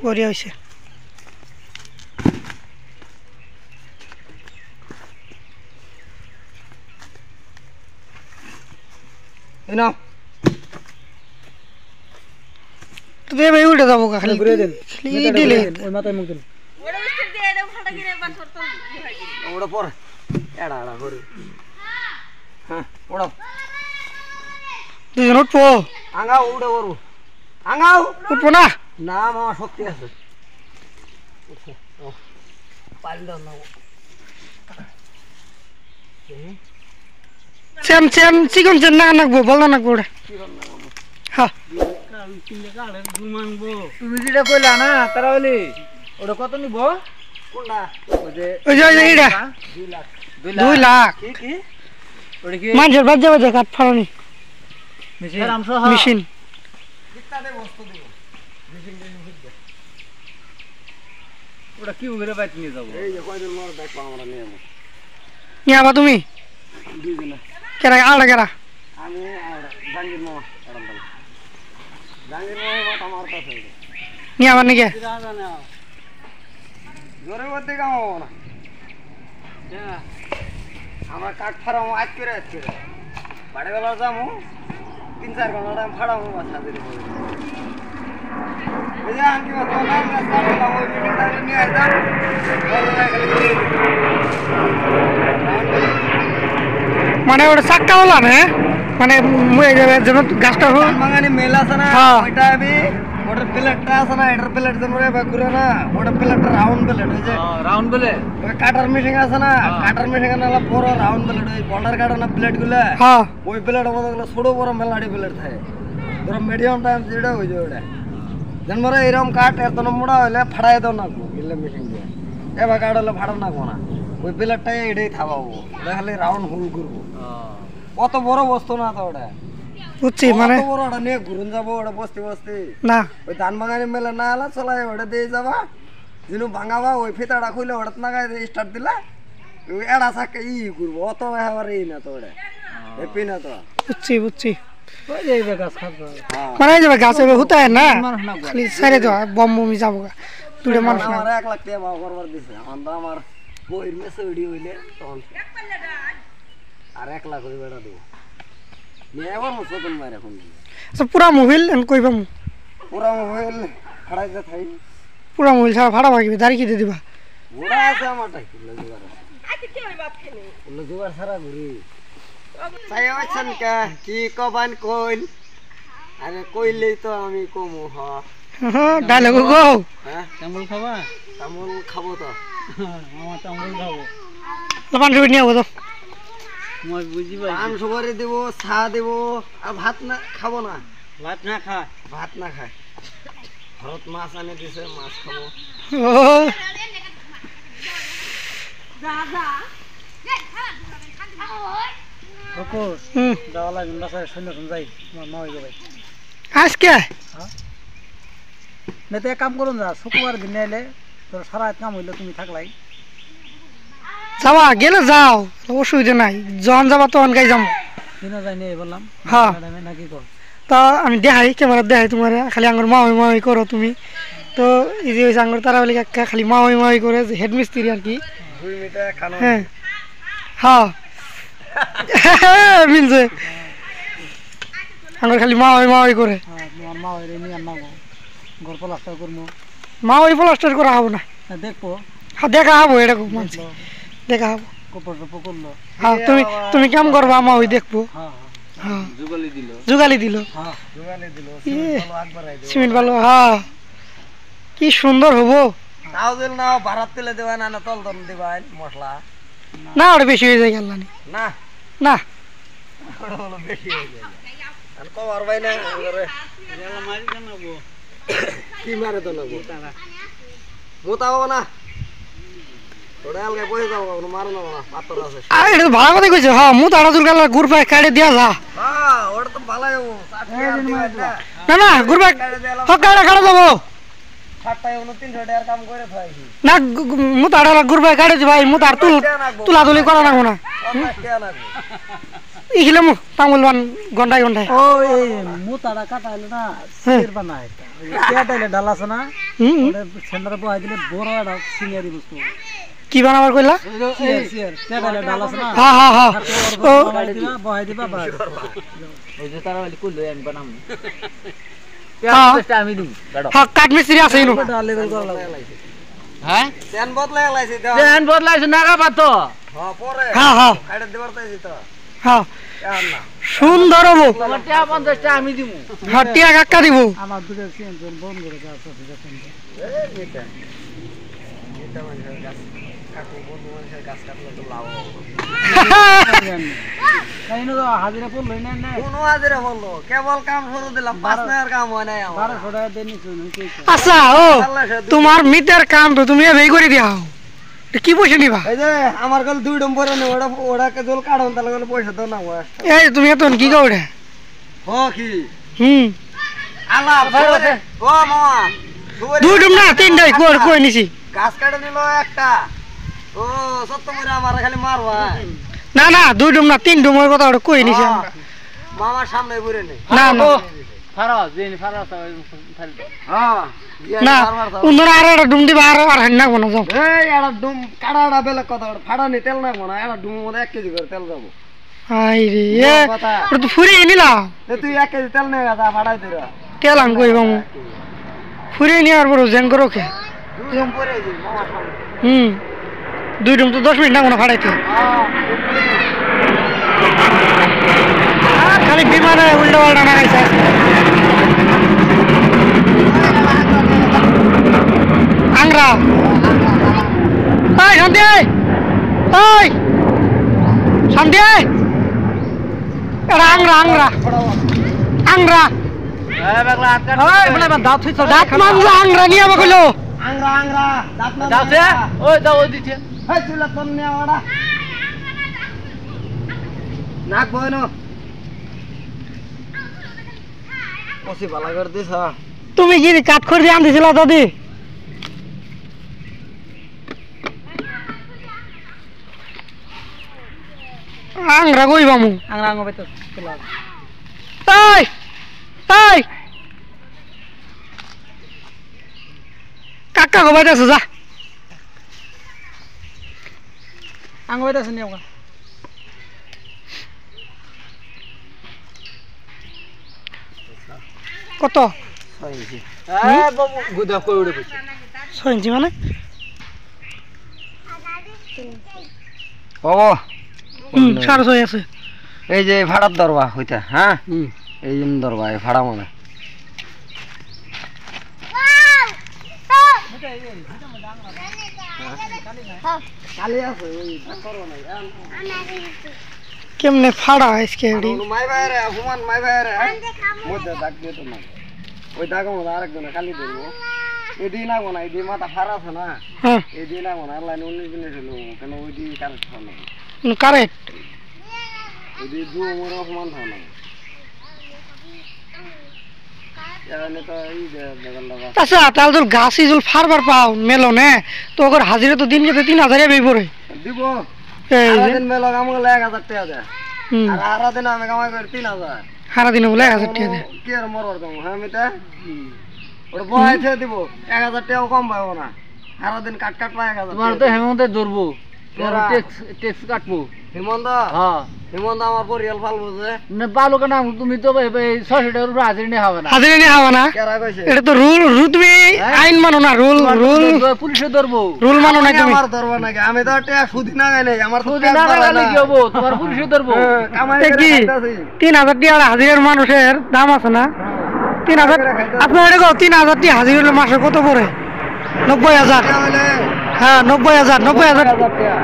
बढ़िया হইছে ना तो दे भाई उल्टा जाबो का खाली घुरे देन खाली दिले ওই মাথায় মুখ দিন ওটা মিস্টার দিয়ে দাও ফাটা কিনে বাস করতে হয় ওড়া পর এড়া এড়া করে হ্যাঁ ওড়া দুজন উঠবো আঙ্গাও উড়ে করব আঙ্গাও উঠবো না না মামা শক্তি আছে পাইল দাও না চেন চেন চিকন চেন না নাকবো বল না নাকবো ওটা হ্যাঁ তুমি যেটা কইলা না তারা বলি ওটা কত নিব কোনটা ওই যে এইটা 2 লাখ 2 লাখ কি কি ওটা কি মানুষের বাজে বাজে কাট ফাড়ানি মেশিন মেশিন কিত্তাতে বস্তু দিব মেশিন দিন বুঝবে ওটা কি উগরে বাইতে নিয়ে যাব এই যে কয়দিন মোর ব্যাগ পা আমরা নিয়ে যাবো নিয়ে আবা তুমি দুইজনে কেরা আড়া কেরা আমি আর জাঙ্গির মামা আরাম বল জাঙ্গির মামা আমার কাছে নিয়ে আবার নাকি জোরে বলতে কামাবো না আমরা কাঠ ফাড়াবো আজ করে বাড়ি বেলা যাবো 3-4 ঘন্টা টাইম ফাড়াবো বা ছাদে ওই যে আমি তো নাম না সারলাম ওই মিটিংটা নিয়ে আসতাম মানে ওটা চাক্কা হলা না মানে মুয়ে যাবে যেন গাছটা হোক বাগানে মেল আছে না ওইটা আমি ওটার প্লেটটা আছে না এটার প্লেট যেন ঘুরে না ওটার প্লেটটা রাউন্ড প্লেট ওই যে রাউন্ড প্লেট ওই কাটার মেশিন আছে না কাটার মেশিন না বড় রাউন্ড প্লেট ওই বর্ডার কাটার না প্লেট গুলো হ্যাঁ ওই প্লেটের মধ্যে গুলো ছোট বড় মেলাডি প্লেট থাকে ধরো মিডিয়াম টাইম যেটা হয়ে যায় ওটা যেন মরে এরকম কাঠ এত মোড়া হইলে ফাড়াই দাও না গিলে মেশিন দিয়ে এবার কাঠ হলে ফাড়াও না না ওই প্লেটটাই এটাই থাবাবো ওটা খালি রাউন্ড হুল করবো কত বড় বস্তু না তো ওটা বুঝছি মানে বড় ওটা নিয়ে ঘুরুন যাবো ওটা বস্তি বস্তি না ওই ধান বাগানে মেলে না আলা চলাই ওটা দিয়ে যাবা যিনু ভাঙাবা ওই ফিতাটা খুলে ওটা নাগাই স্টার্ট দিলা ওই এড়া থাকে ই করবো অত এবার এই না তো ওটা এপি না তো বুঝছি বুঝছি ওই যে এই গাছ খাবো মানে যাবে গাছে হতে হয় না খালি সাইরে দাও বম বমি যাবো দুটো মানুষ না আমার 1 লাখ টাকা ভাও করবার দিছে আমার বইয়ের মেসে ভিডিও হইলে তখন আর 1 লাখ হই বেড়া দেব নিয়ে আবার মতন মার এখন আচ্ছা পুরা মোবাইল এন কইবা মু পুরা মোবাইল ফাড়াই যা থাই পুরা মোবাইল ছাড়া ভাড়া ভাগিবে দাঁড়ি কিতে দিবা ওরা আছে আমারটা কি জোগাড় আজকে কি হইবা খেলে ওলা জোগাড় সারা ঘুরি চাই আছেন কা কি কবান কইল আরে কইলেই তো আমি কমু হ ডায়লগ গো হ্যাঁ তামুল খাবা তামুল খাবো তো আমার তামুল খাবো লবান রবি নিয়ে আবো মই বুঝি ভাই পান সুপারি দেব চা দেব আর ভাত না খাবো না ভাত না খায় ভাত না খায় ঘরত মাছ আনে দিছে মাছ খাবো ও দাদা কোকো দাও লাগি বাসা শুনে শুন যাই মা হই যাবে আজকে না তো এক কাম করুন না শুক্রবার দিন এলে তোর সারা কাম হইলো তুমি থাকলাই যাবা গেলে যাও অসুবিধা নাই যখন যাবা তখন গাই যাবো দিনও যাই নেই বললাম হ্যাঁ নাকি কর তা আমি দেখাই ক্যামেরা দেখাই তোমার খালি আঙ্গুর মাওই মাওই করো তুমি তো এই যে আঙ্গুর তারা বলে খালি মাওই মাওই করে হেড মিস্ত্রি আর কি 2 মিটার খানো হ্যাঁ হ্যাঁ মিলছে আঙ্গুর খালি মাওই মাওই করে তোমার মা হইরে নি আম্মা গো ঘর প্লাস্টার করমু মাওই প্লাস্টার করা হবো না দেখবো হ্যাঁ দেখা হবো এটা খুব মানছি দেখা হবো কোপর টপর করলো হ্যাঁ তুমি কেমন করবা মাওই দেখবো হ্যাঁ হ্যাঁ জুগালি দিল জুগালি দিল হ্যাঁ জুগালি দিল ভালো আকবার আই দিল সিমেন্ট ভালো হ্যাঁ কি সুন্দর হবো তাও দিল না ভাড়াত তেলে দেবা না না তল তল দিবাই মশলা না ওটা বেশি হয়ে যায় গেল না না ওটা হলো বেশি হয়ে যায় আর কবার ভাই না করে কি মারে তো লাগবো মোতা বাবা না ওটা আলগে বসে যাবো মারো না পাথর আছে এটা তো ভালো কথা কইছো হ্যাঁ মু তাড়া চুল কালা গুড় পায় কাটে দিয়া যা হ্যাঁ ওটা তো ভালো না না গুড় পায় কাটে কাটে যাবো না মু তাড়া গুড় পায় কাটে ভাই মু তার তুলা তুলি করা লাগবো না ইখিলে মু তামুল বান ঘন্টায় ঘন্টায় ও এই মোতাটা কাটাইলে না সির বানায় কেটাইলে ডাল আছে না ওটা সেন্টারে বহাই দিলে বড় একটা সিনিয়ারি বস্তু কি বানাবার কইলা সিয়ার কেটাইলে ডাল আছে না হ্যাঁ হ্যাঁ হ্যাঁ ও বহাই দিবা বাস ওই যে তারা বলি কুল এন বানাম হ্যাঁ আমি দিই কাটো হ্যাঁ কাঠ মিস্ত্রি আছে ইনু ডাল লেভেল করা লাগবে হ্যাঁ চেন বদলাই লাইছে তো চেন বদলাইছ নাগা পাতো হ্যাঁ পরে হ্যাঁ হ্যাঁ কাটে দিবার তাইছি তো হ্যাঁ আর না সুন্দর হবো তোমার টা 50 টা আমি দিমু হ্যাঁ টিয়া কাকা দিব আমার দুটো সিএন বন্ধ করে দাও তো এটা মানুষের গাছ কাকু বন্ধু মানুষের গাছ কাটলে তো লাভ হবে তাই না হাজিরা পড়লো না না কোনো হাজিরা বললো কেবল কাম শুরু দিলাম 5 টাকার কাম হয় নাই আমার 1200 টাকা দেন নিছো আচ্ছা ও তোমার মিটার কাম তো তুমি এই করে দিও কি পয়সা নিবা এই যে আমার কাল 2 ডম পরে ওটা ওটাকে জল কাটন তাহলে গেলে পয়সা দাও না ওয়া এই তুমি এত কি কওড়ে ও কি আলা ও মামা দুইডুম না তিনটাই কই নিছি গাছ কাটে নিল একটা ও সত্য মরে আমার খালি মারবা না না দুইডুম না তিনডুম ওই কথা ওটা কই নিছি আমরা মামার সামনে ঘুরে নেই না না ফারাজ দিন ফারাজ ফাল হ্যাঁ না উন্দর আর একটা ডুম দিবা আর হান্না কোনা যাও এই এটা ডুম কাড়াটা বেলে কথা ফাড়া নি তেল না কোনা এটা ডুম মধ্যে 1 কেজি করে তেল যাবো আই রে ওটা তো ফুরে নিলা তুই 1 কেজি তেল নে গা ফাড়াই দিরা তেল আং কইবা মু ফুরে নি আর বড় জেন করো কে ডুম পরে দি মামার সামনে দুইডুম তো 10 মিনিট না কোনা ফাড়াইতে খালি বিমানে উল্টা পাল্টা না গাইছে আংরা এই শান্তি এই শান্তি এটা আংরা আংরা আংরা এ বাগলা হাত কাট এই বলে দাঁত হইছো দাঁত মানজা আংরা নিয়ে আমাকে লো আংরা আংরা দাঁত না যাচ্ছে ওই দাও ওই দিছে এই চুলা তন নিয়া ওড়া নাক বইনো কসি ভালো করে দিছ তুমি কি কাট করে দিয়ে আনতেছিল দাদি আংরা কইবা মু আংরা আঙ্গ বাইতো চলা এই এই কাকা গো বাইতে যা আঙ্গ বাইতো শুনি আমা কত এ বাবু গুদা কই উড়ে বসে 6 ইঞ্চি মানে ও 6.5 আছে এই যে ভাড়ার দরবা হইতা হ্যাঁ এই যে দরবা এই ভাড়া মানে কালি আছে ওই করো না কেমনে ফাড়া আজকে এডি মাই ভাইরে হুমান মাই ভাইরে মধ্যে দাগ দিয়ে তো না ওই দাগের মধ্যে আরেকজন কালি দেবো এদি না কোনা এদি মাথা ফাড়া আছে না হ্যাঁ এদি না কোনা লাইন 19 দিনে ছিল কেন ওই দি কারেক্ট হলো কারেক্ট এদি দু মোর হুমান হলো এখানে তো এই যে দেখাল আচ্ছা তাহলে তো গাছি জুল ফারবার পাও মেলনে তো ওর হাজিরা তো দিন যেতে 3000 এ বেই পড়ে দিব এই যে দিন মেলো কাম করলে 1000 টাকা দেয় আর আরা দিন আমি কামাই করি 3000 সারা দিনে বলে 1000 টাকা দে কি আর মরর কম হ্যাঁ মিতা ওর বহাইছে দিব 1000 টাকা কম পাবো না সারা দিন কাট কাট পায় 1000 তোমার তো হেমন্তে ধরবো তোমার ট্যাক্স ট্যাক্স কাটবো হিমন্ত হ্যাঁ হিমন্ত আমার পরিয়াল ফালবো যে না পালো কেন তুমি তো 600 টাকার উপর হাজির নিয়ে হবে না হাজিরা নিয়ে হওয়া না কেরা কইছে এটা তো রুল রুল তুমি আইন মানো না রুল রুল পুলিশে ধরবো রুল মানো না তুমি আমার ধরবা নাকি আমি তো টাকা সুদি না গাই নাই আমার তো যদি না লাগালে কি হবো তোমার পুলিশে ধরবো কামাই তে করে কি খাইতাছি 3000 টাকা হাজিরার মানুষের দাম আছে না 3000 আপনার এটা 3000 টাকা হাজির হলে মাসে কত পড়ে 90000 হইলে হ্যাঁ 90000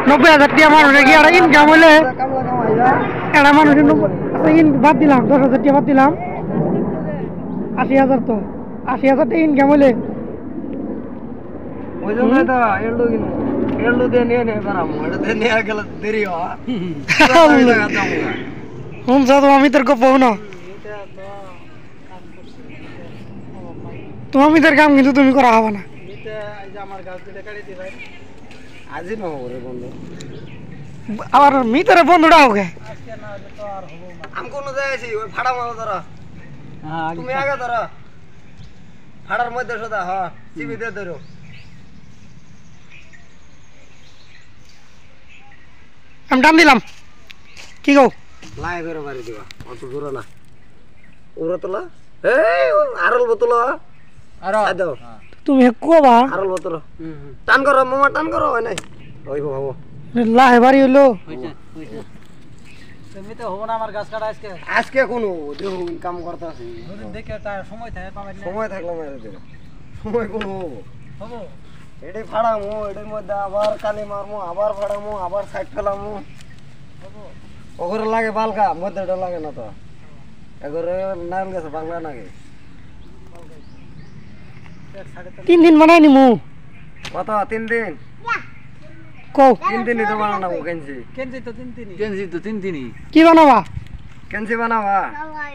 90000 টাকা মানুষের কি আর ইনকাম হইলে কামলা কামাই যা এটা মানুষের ইন বাদ দিলাম 10,000 টাকা বাদ দিলাম 80,000 তো 80,000 টাকা ইনকাম হলে ওই জন্যই তো এল্ডু কিনবো এল্ডু দিয়ে নিয়ে নিয়ে বেড়াবো এটা দিয়ে নিয়ে গেলে দেরি হয় শুনছ তো আমি তোর গপ না তুমি তোর কাম কিন্তু তুমি করা হবে না আমার গাছ দিলে কাটি দিলাই আজি নহব রে বন্ধু আবার মিতরে বন্ধুটা হোক আজকে না হলে তো আর হবো না আমি কোনো যাইছি ওই ফাড়া মারো ধরো হ্যাঁ তুমি আগে ধরো ফাড়ার মধ্যে সোদা হ্যাঁ চিবি দিয়ে ধরো আমি টান দিলাম কি গো লাই করে মারি দিবা অত দূর না ওরা তোলা এই আরল বোতল আর দাও তুমি কবা আরল বোতল টান করো মামা টান করো হয় নাই ওই ভাবো লাহে বাড়ি হইলো তুমি তো হবো না আমার গাছ কাটা আজকে আজকে কোনো দেখো কাম করতে আছি দুদিন দেখে তার সময় থাকে পাবেন না সময় থাকলে মেরে দেবো সময় কোনো হবো হবো এটাই ফাড়ামো এটার মধ্যে আবার কালি মারমো আবার ফাড়ামো আবার সাইড ফেলামো ওখানে লাগে বালকা মধ্যেটা লাগে না তো এগরে নাম গেছে বাংলা নাকি 3 দিন বানাই নিমু কত 3 দিন কও 3 দিনই তো বানাবো কেনছি কেনছি তো তিন তিনই কেনছি তো তিন তিনই কি বানাবা কেনছি বানাবা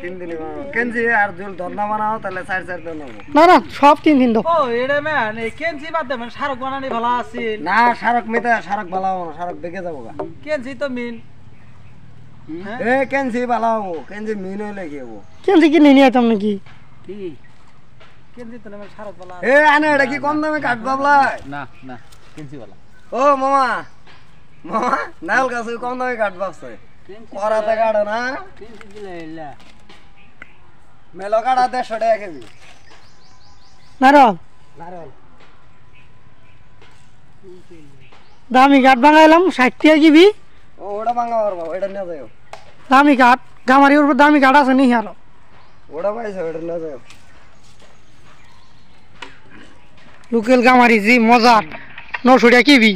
3 দিনই বানাবো কেনছি আর জল ধরনা বানাও তাহলে 4 দিন বানাবো না না সব 3 দিন তো ও এটা ম্যান এই কেনছি বাদ দেবেন শাহরুখ বানানি ভালো আছিল না সারক মিতা সারক বালাও না সারক বেগে যাবো গা কেনছি তো মিন এ কেনছি বালাও কেনছি মিন হইলে কি হবো কেন কি নিয়ে আইতাম নাকি কেনছি তো না শাহরুখ বালা এ আনে এটা কি কম দামে কাট বাবলাই না না কেনছি বলা ও মামা মামা নাল গাছ কম দামে কাট বাবছে করাতে কাটে না কেনছি দিলে এলা মেলো কাটা 150 টাকা কেজি নারল নারল দামি কাঠ বাঙাইলাম 60 টাকা কিবি ও ওটা ভাঙা পারবো এটা নিয়ে যাও দামি কাঠ গামারির উপর দামি কাঠ আছে নি আর ওটা পাইছো ওটা নিয়ে যাও লোকাল গামারি জি মজা 900 টাকা কিবি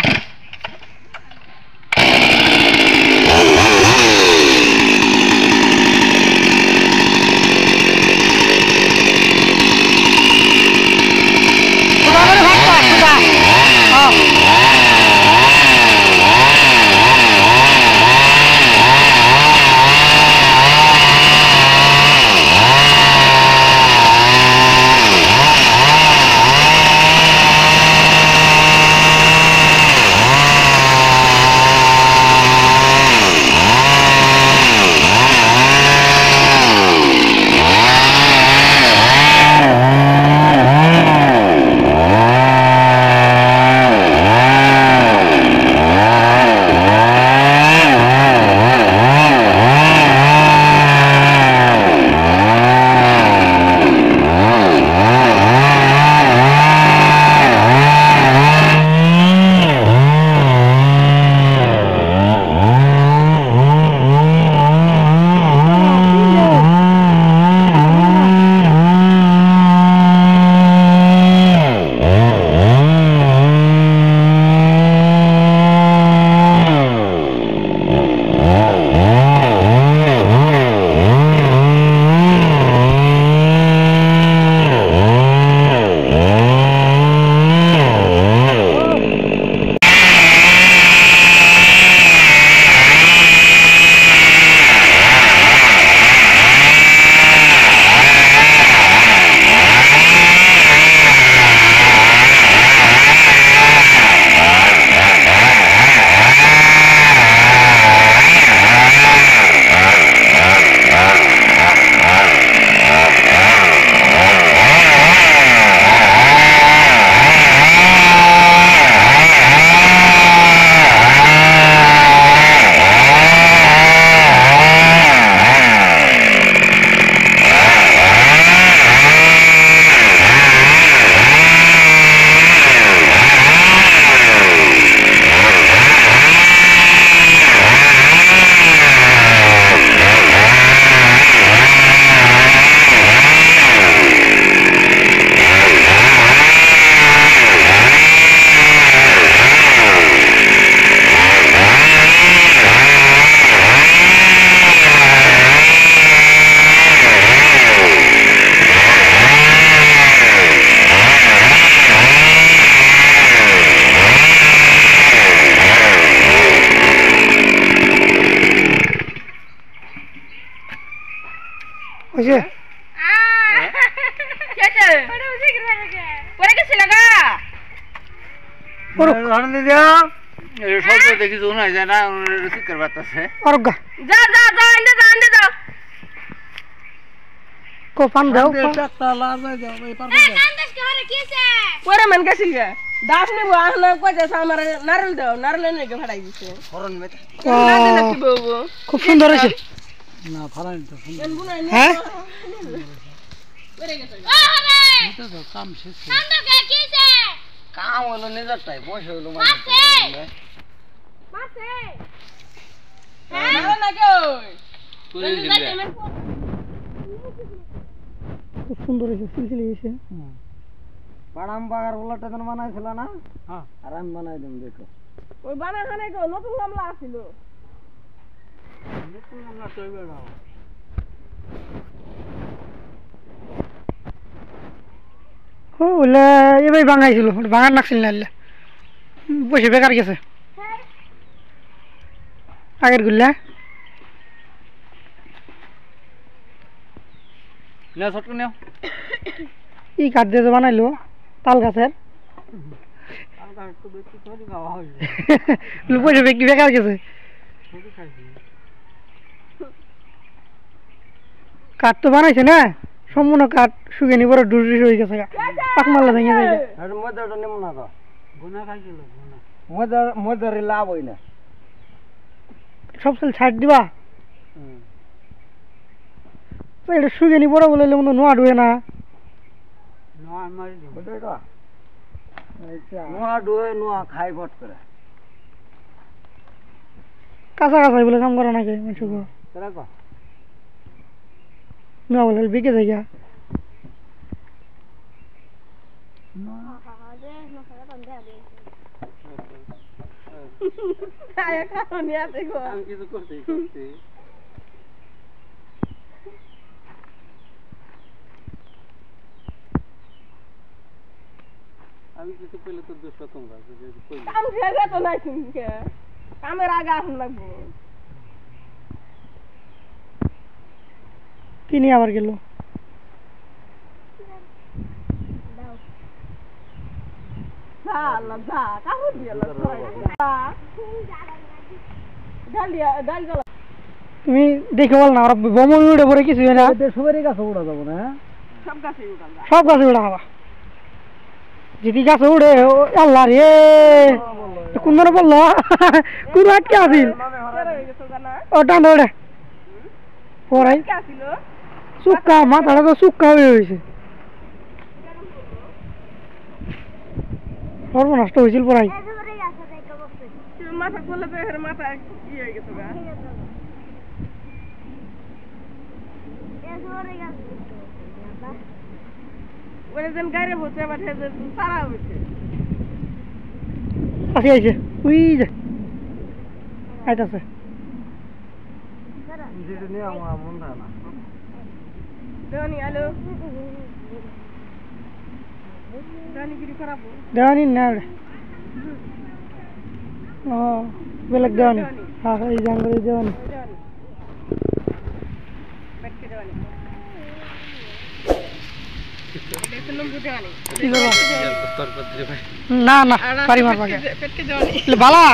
হয়েছে পরে গেছিল গা সব দেখি তো না যায় না শিকার বাতাসে অরগা যা যা যা এনে যাও কো পান দাও একটা লাল হয়ে যাও এই পারবে পরে মান গেছিল গা দাস নে বাহনা কই যাস আমার নারল দাও নারল নে গে ফাড়াই দিছে ফরন মেতে না দিলে কি বলবো খুব সুন্দর হয়েছে না ফারাই তো সুন্দর হ্যাঁ পরে গেছে এটা তো কাম শেষ কাম হলো নিজেরটাই বসে হলো না না কেউ খুব সুন্দর হয়েছে সিলসিলি হয়েছে বাদাম বাগার বলাটা তো বানাইছিল না হ্যাঁ আর আমি বানাই দিম দেখো ওই বানাখানে গো নতুন গামলা আছিল নতুন আমরা চলবে না ও ওলা এবার বাঙাইছিল বাঙার নাকছিল না এলে বসে বেকার গেছে আগের গুলা না ছোট নেও ই কাঠ দিয়ে যে বানাইলো তাল গাছের আর একটু বেশি করে খাওয়া হবে বসে বেকার গেছে ছোট খাইছি কাঠ তো বানাইছে না সম্পূর্ণ কাঠ শুকিয়ে নি বড় ডুরি হয়ে গেছে পাক মারলে ভেঙে যায় আর মজাটা নেব না তো গুনা খাইছিল গুনা মজার লাভ হই না সব সেল ছাড় দিবা তো এটা শুকিয়ে নি বড় বলে মতো নোয়া ডুয়ে না না মারি দিও বুঝছো নোয়া ডুয়ে নোয়া খাই ভট করে কাঁচা কাঁচাই বলে কাম করে নাকি মানুষকে তোরা কো নোয়া বলে বিকে যায় আয়া কারণে আছে গো আমি কিছু করতেই করতে আমি কিছু পেলে তো দোষ তোমরা কাম শেষে তো নাই শুনকে কামের আগে আসুন লাগবো কি নিয়ে আবার গেল যা আল্লাহ যা কাহুর দিয়ে ডাল গেল তুমি দেখে বল না ওরা বমন উড়ে পড়ে কিছু না সবারই কাছে উড়া যাবো না সব গাছে উঠাল সব গাছে উড়া খাবা যদি গাছে উড়ে আল্লাহ রে কোন ধরে বললো কোন আটকে আসিল ও টান ওড়ে পড়াই সুক্কা মাথাটা তো সুক্কা হয়ে হয়েছে সর্বনষ্ট হয়েছিল পড়াই মাথা করলে তো এর মাথা কি হয়ে গেছে গা ওরে যেন গাড়ি হচ্ছে আবার সারা হয়েছে আসি আইছে উই যে আইতাছে যেটা নিয়ে আমার মন থাকে না দেওয়ানি আলো দেওয়ানি গিরি খারাপ দেওয়ানি না ওরে ও বেলেগ দেওয়ানি হ্যাঁ এই জঙ্গলে দেওয়ানি দেওয়ানি পেটকে দেওয়ানি এটা নম্বর দেওয়ানি কি করবা না না পারি মারবা পেটকে দেওয়ানি বালা